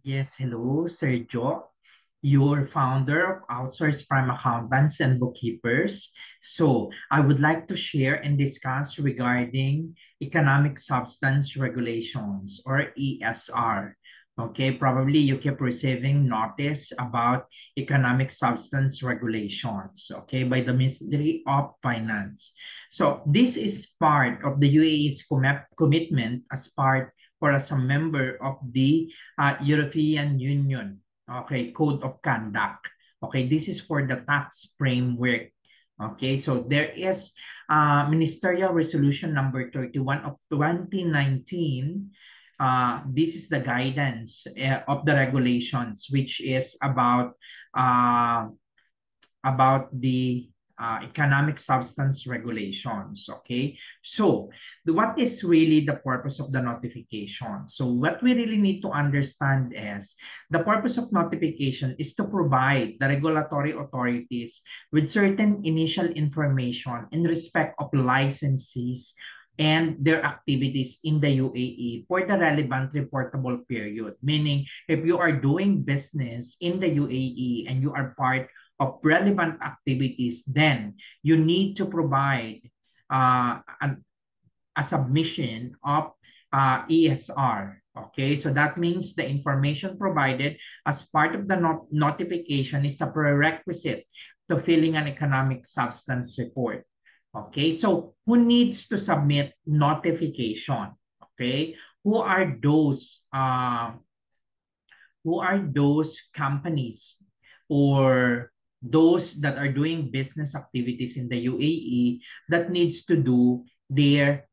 Yes, hello, Sergio, your founder of Outsource Prime Accountants and Bookkeepers. So, I would like to share and discuss regarding Economic Substance Regulations or ESR. Okay, probably you keep receiving notice about Economic Substance Regulations, okay, by the Ministry of Finance. So, this is part of the UAE's commitment as part or as a member of the European Union, okay, Code of Conduct. Okay, this is for the tax framework. Okay, so there is Ministerial Resolution number 31 of 2019. This is the guidance of the regulations, which is uh, about the economic substance regulations. Okay, so what is really the purpose of the notification? So what we really need to understand is the purpose of notification is to provide the regulatory authorities with certain initial information in respect of licensees and their activities in the UAE for the relevant reportable period. Meaning, if you are doing business in the UAE and you are part of relevant activities, then you need to provide a submission of ESR. Okay, so that means the information provided as part of the notification is a prerequisite to filling an economic substance report. Okay, so who needs to submit notification? Okay, who are those companies or those that are doing business activities in the UAE that needs to do their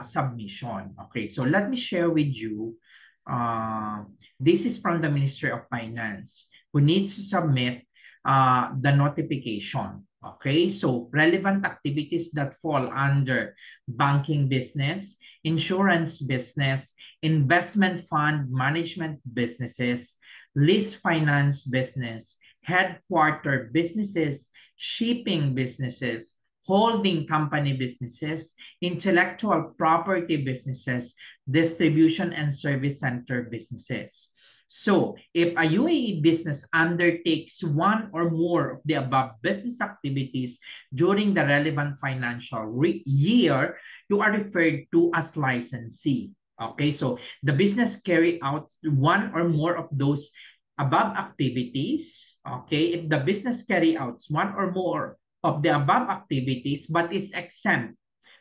submission. Okay, so let me share with you. Uh, this is from the Ministry of Finance who needs to submit the notification. Okay, so relevant activities that fall under banking business, insurance business, investment fund management businesses, lease finance business, headquarter businesses, shipping businesses, holding company businesses, intellectual property businesses, distribution and service center businesses. So, if a UAE business undertakes one or more of the above business activities during the relevant financial year, you are referred to as licensee. Okay, so the business carry out one or more of those above activities. Okay, if the business carry out one or more of the above activities but is exempt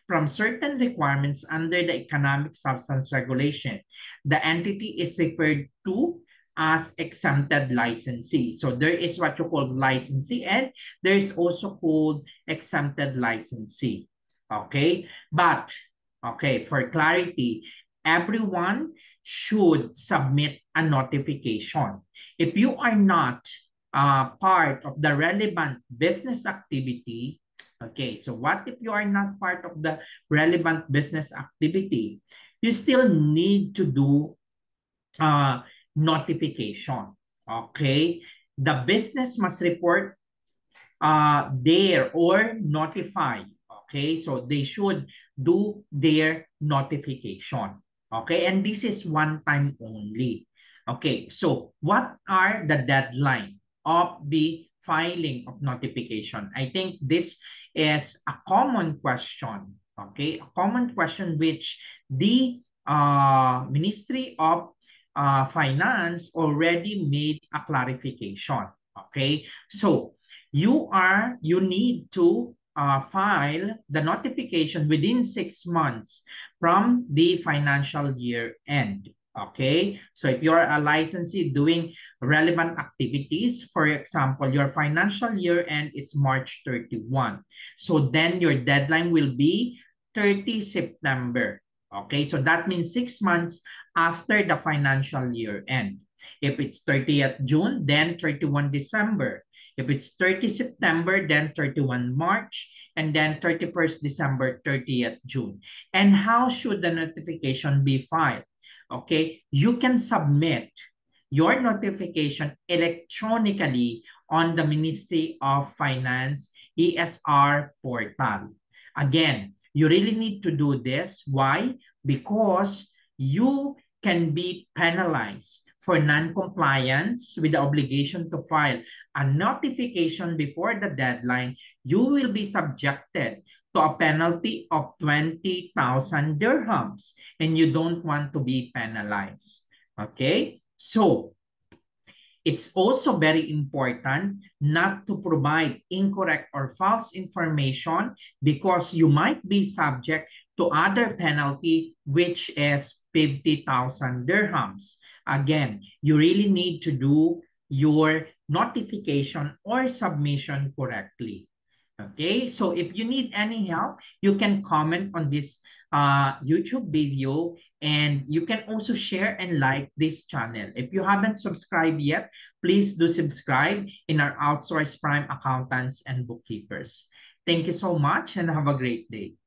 from certain requirements under the economic substance regulation, the entity is referred to as exempted licensee. So there is what you call licensee and there is also called exempted licensee. Okay, but okay, for clarity, everyone should submit a notification. If you are not part of the relevant business activity, okay, so what if you are not part of the relevant business activity? You still need to do notification. Okay, the business must report there or notify. Okay, so they should do their notification. Okay, and this is one time only. Okay, so what are the deadline of the filing of notification? I think this is a common question. Okay, a common question which the Ministry of Finance already made a clarification. Okay, so you need to file the notification within 6 months from the financial year end. Okay, so if you're a licensee doing relevant activities, for example, your financial year end is March 31. So then your deadline will be 30 September. Okay, so that means 6 months after the financial year end. If it's 30th June, then 31 December. If it's 30 September, then 31 March, and then 31st December, 30th June. And how should the notification be filed? Okay, you can submit your notification electronically on the Ministry of Finance ESR portal. Again, you really need to do this. Why? Because you can be penalized For non-compliance with the obligation to file a notification before the deadline, you will be subjected to a penalty of 20,000 dirhams, and you don't want to be penalized. Okay? So, it's also very important not to provide incorrect or false information because you might be subject to other penalty, which is 50,000 dirhams. Again, you really need to do your notification or submission correctly. Okay, so if you need any help, you can comment on this YouTube video, and you can also share and like this channel. If you haven't subscribed yet, please do subscribe in our Outsource Prime Accountants and Bookkeepers. Thank you so much and have a great day.